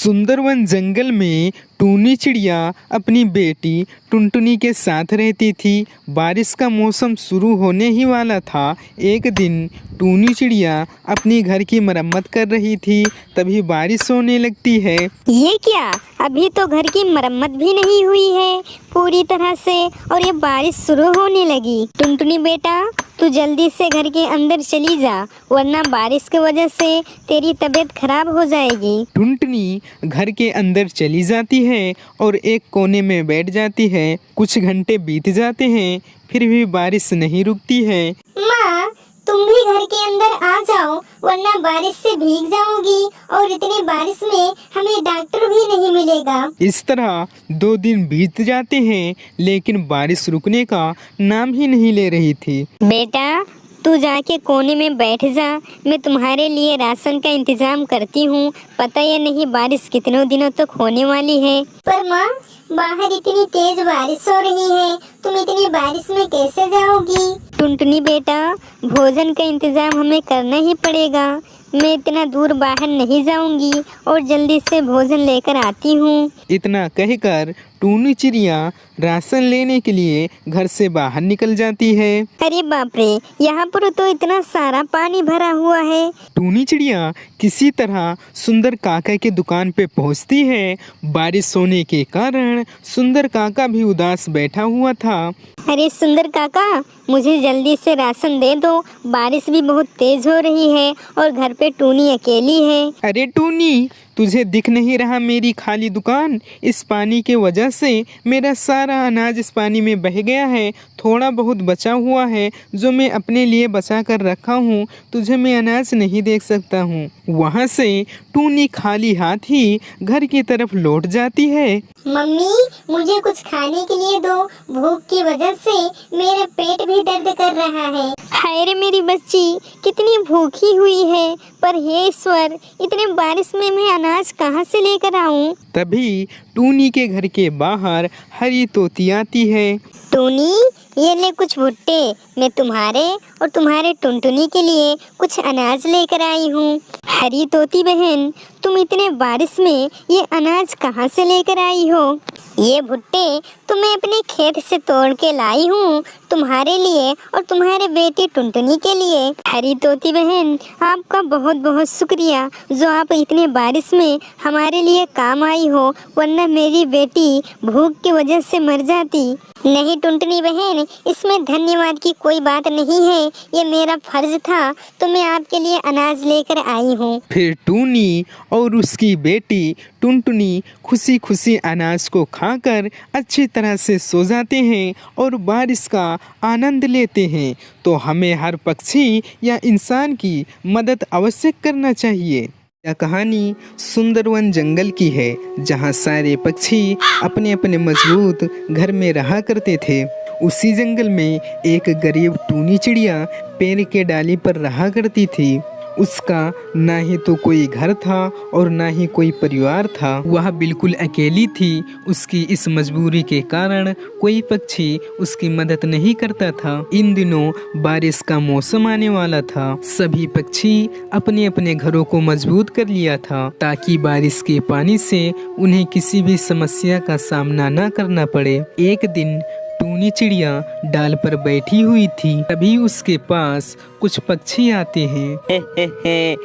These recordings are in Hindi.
सुंदरवन जंगल में टूनी चिड़िया अपनी बेटी टुनटुनी के साथ रहती थी। बारिश का मौसम शुरू होने ही वाला था। एक दिन टूनी चिड़िया अपनी घर की मरम्मत कर रही थी, तभी बारिश होने लगती है। ये क्या, अभी तो घर की मरम्मत भी नहीं हुई है पूरी तरह से और ये बारिश शुरू होने लगी। टुनटुनी बेटा, तू जल्दी से घर के अंदर चली जा, वरना बारिश की वजह से तेरी तबीयत खराब हो जाएगी। टुनटुनी घर के अंदर चली जाती है और एक कोने में बैठ जाती है। कुछ घंटे बीत जाते हैं, फिर भी बारिश नहीं रुकती है। माँ, तुम भी घर के अंदर आ जाओ, वरना बारिश से भीग जाओगी और इतनी बारिश में हमें डॉक्टर भी नहीं मिलेगा। इस तरह 2 दिन बीत जाते हैं, लेकिन बारिश रुकने का नाम ही नहीं ले रही थी। बेटा, तू जाके कोने में बैठ जा, मैं तुम्हारे लिए राशन का इंतजाम करती हूँ। पता या नहीं बारिश कितनों दिनों तक होने वाली है। पर माँ, बाहर इतनी तेज बारिश हो रही है, तुम इतनी बारिश में कैसे जाओगी? टुनटुनी बेटा, भोजन का इंतजाम हमें करना ही पड़ेगा। मैं इतना दूर बाहर नहीं जाऊंगी और जल्दी से भोजन लेकर आती हूँ। इतना कहकर टूनी चिड़िया राशन लेने के लिए घर से बाहर निकल जाती है। अरे बाप रे, यहाँ पर तो इतना सारा पानी भरा हुआ है। टूनी चिड़िया किसी तरह सुंदर काका की दुकान पे पहुँचती है। बारिश होने के कारण सुंदर काका भी उदास बैठा हुआ था। अरे सुंदर काका, मुझे जल्दी से राशन दे दो, बारिश भी बहुत तेज हो रही है और घर पे टूनी अकेली है। अरे टूनी, तुझे दिख नहीं रहा मेरी खाली दुकान? इस पानी के वजह से मेरा सारा अनाज इस पानी में बह गया है। थोड़ा बहुत बचा हुआ है जो मैं अपने लिए बचा कर रखा हूँ। तुझे मैं अनाज नहीं दे सकता हूँ। वहाँ से टूनी खाली हाथ ही घर की तरफ लौट जाती है। मम्मी, मुझे कुछ खाने के लिए दो, भूख की वजह से मेरा पेट भी दर्द कर रहा है। हाय रे मेरी बच्ची, कितनी भूखी हुई है, पर हे ईश्वर, इतने बारिश में मैं अनाज कहाँ से लेकर आऊँ? तभी टूनी के घर के बाहर हरी तोती आती है। टूनी, ये ले कुछ भुट्टे, मैं तुम्हारे और तुम्हारे टुनटुनी के लिए कुछ अनाज लेकर आई हूँ। हरी तोती बहन, तुम इतने बारिश में ये अनाज कहाँ से लेकर आई हो? ये भुट्टे तो मैं अपने खेत से तोड़ के लाई हूँ, तुम्हारे लिए और तुम्हारे बेटी टुनटुनी के लिए। हरी तोती बहन, आपका बहुत बहुत शुक्रिया जो आप इतने बारिश में हमारे लिए काम आई हो, वरना मेरी बेटी भूख की वजह से मर जाती। नहीं टुनटुनी बहन, इसमें धन्यवाद की कोई बात नहीं है, ये मेरा फर्ज था, तो मैं आपके लिए अनाज लेकर आई हूँ। फिर टूनी और उसकी बेटी टुनटुनी खुशी खुशी अनाज को खाकर अच्छी तरह से सो जाते हैं और बारिश का आनंद लेते हैं। तो हमें हर पक्षी या इंसान की मदद अवश्य करना चाहिए। यह कहानी सुंदरवन जंगल की है, जहाँ सारे पक्षी अपने अपने मजबूत घर में रहा करते थे। उसी जंगल में एक गरीब टूनी चिड़िया पेड़ के डाली पर रहा करती थी। उसका ना ही तो कोई घर था और ना ही कोई परिवार था। वह बिल्कुल अकेली थी। उसकी इस मजबूरी के कारण कोई पक्षी उसकी मदद नहीं करता था। इन दिनों बारिश का मौसम आने वाला था। सभी पक्षी अपने अपने घरों को मजबूत कर लिया था, ताकि बारिश के पानी से उन्हें किसी भी समस्या का सामना न करना पड़े। एक दिन टूनी चिड़िया डाल पर बैठी हुई थी, तभी उसके पास कुछ पक्षी आते हैं।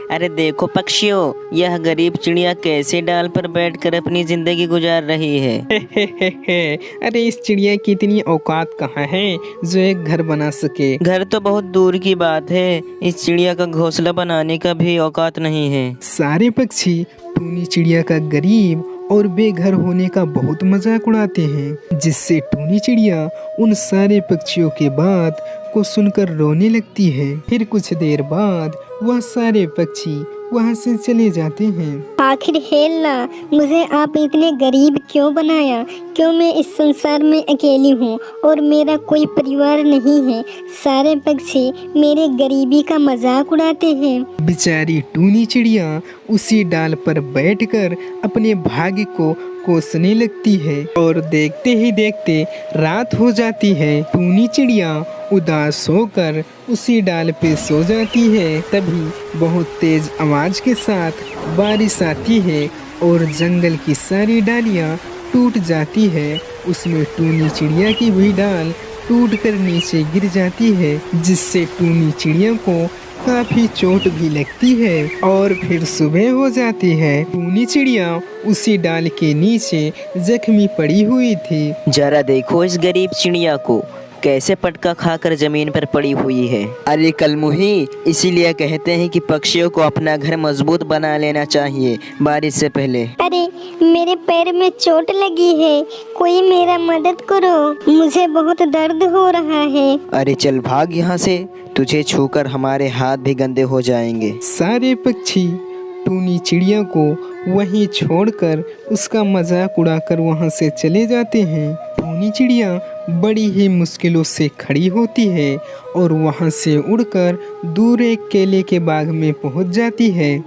अरे देखो पक्षियों, यह गरीब चिड़िया कैसे डाल पर बैठकर अपनी जिंदगी गुजार रही है। अरे इस चिड़िया की इतनी औकात कहाँ है जो एक घर बना सके? घर तो बहुत दूर की बात है, इस चिड़िया का घोंसला बनाने का भी औकात नहीं है। सारे पक्षी टूनी चिड़िया का गरीब और बेघर होने का बहुत मजाक उड़ाते हैं, जिससे टूनी चिड़िया उन सारे पक्षियों के बात को सुनकर रोने लगती है। फिर कुछ देर बाद वह सारे पक्षी वहाँ से चले जाते हैं। आखिर हे अल्लाह, मुझे आप इतने गरीब क्यों बनाया? क्यों मैं इस संसार में अकेली हूँ और मेरा कोई परिवार नहीं है? सारे पक्षी मेरे गरीबी का मजाक उड़ाते हैं। बेचारी टूनी चिड़िया उसी डाल पर बैठकर अपने भाग्य को कोसने लगती है और देखते ही देखते रात हो जाती है। टूनी चिड़िया उदास होकर उसी डाल पे सो जाती है। तभी बहुत तेज आवाज के साथ बारिश आती है और जंगल की सारी डालियाँ टूट जाती है। उसमें टूनी चिड़िया की भी डाल टूटकर नीचे गिर जाती है, जिससे टूनी चिड़िया को काफी चोट भी लगती है। और फिर सुबह हो जाती है। टूनी चिड़िया उसी डाल के नीचे जख्मी पड़ी हुई थी। जरा देखो इस गरीब चिड़िया को, कैसे पटका खाकर जमीन पर पड़ी हुई है। अरे कलमुही, इसीलिए कहते हैं कि पक्षियों को अपना घर मजबूत बना लेना चाहिए बारिश से पहले। अरे मेरे पैर में चोट लगी है, कोई मेरा मदद करो, मुझे बहुत दर्द हो रहा है। अरे चल भाग यहाँ से, तुझे छूकर हमारे हाथ भी गंदे हो जाएंगे। सारे पक्षी टूनी चिड़िया को वहीं छोड़कर उसका मजाक उड़ाकर वहां से चले जाते हैं। टूनी चिड़िया बड़ी ही मुश्किलों से खड़ी होती है और वहां से उड़कर दूर एक केले के बाग में पहुंच जाती है।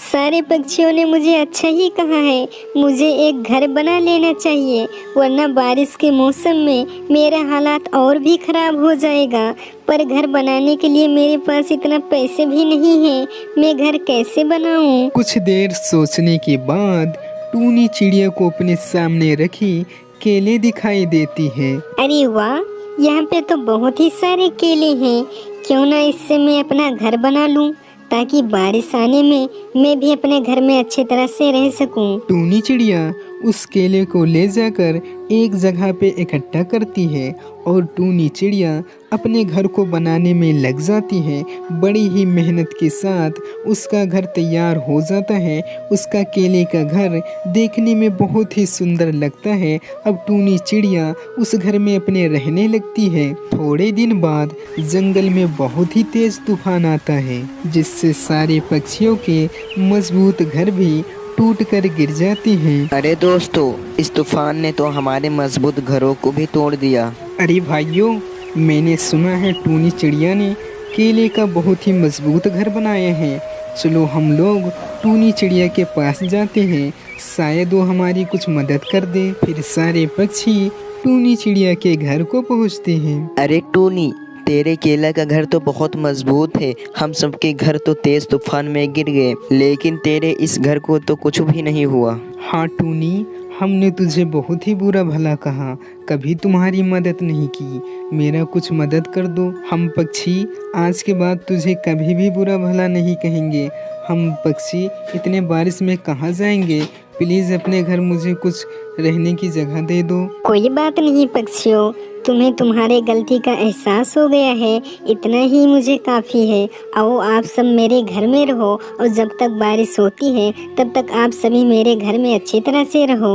सारे पक्षियों ने मुझे अच्छा ही कहा है, मुझे एक घर बना लेना चाहिए, वरना बारिश के मौसम में मेरा हालात और भी खराब हो जाएगा। पर घर बनाने के लिए मेरे पास इतना पैसे भी नहीं है, मैं घर कैसे बनाऊं? कुछ देर सोचने के बाद टूनी चिड़िया को अपने सामने रखी केले दिखाई देती है। अरे वाह, यहाँ पे तो बहुत ही सारे केले हैं, क्यों ना इससे मैं अपना घर बना लूं, ताकि बारिश आने में मैं भी अपने घर में अच्छी तरह से रह सकूं। टूनी चिड़िया उस केले को ले जाकर एक जगह पे इकट्ठा करती है और टूनी चिड़िया अपने घर को बनाने में लग जाती है। बड़ी ही मेहनत के साथ उसका घर तैयार हो जाता है। उसका केले का घर देखने में बहुत ही सुंदर लगता है। अब टूनी चिड़िया उस घर में अपने रहने लगती है। थोड़े दिन बाद जंगल में बहुत ही तेज तूफान आता है, जिससे सारे पक्षियों के मजबूत घर भी टूट कर गिर जाती हैं। अरे दोस्तों, इस तूफान ने तो हमारे मजबूत घरों को भी तोड़ दिया। अरे भाइयों, मैंने सुना है टूनी चिड़िया ने केले का बहुत ही मजबूत घर बनाया है। चलो हम लोग टूनी चिड़िया के पास जाते हैं, शायद वो हमारी कुछ मदद कर दे। फिर सारे पक्षी टूनी चिड़िया के घर को पहुंचते हैं। अरे टूनी, तेरे केला का घर तो बहुत मजबूत है, हम सबके घर तो तेज तूफान में गिर गए, लेकिन तेरे इस घर को तो कुछ भी नहीं हुआ। हाँ टूनी, हमने तुझे बहुत ही बुरा भला कहा, कभी तुम्हारी मदद नहीं की। मेरा कुछ मदद कर दो। हम पक्षी आज के बाद तुझे कभी भी बुरा भला नहीं कहेंगे। हम पक्षी इतने बारिश में कहाँ जाएंगे? प्लीज़ अपने घर मुझे कुछ रहने की जगह दे दो। कोई बात नहीं पक्षियों, तुम्हें तुम्हारे गलती का एहसास हो गया है, इतना ही मुझे काफ़ी है। आओ आप सब मेरे घर में रहो और जब तक बारिश होती है तब तक आप सभी मेरे घर में अच्छी तरह से रहो।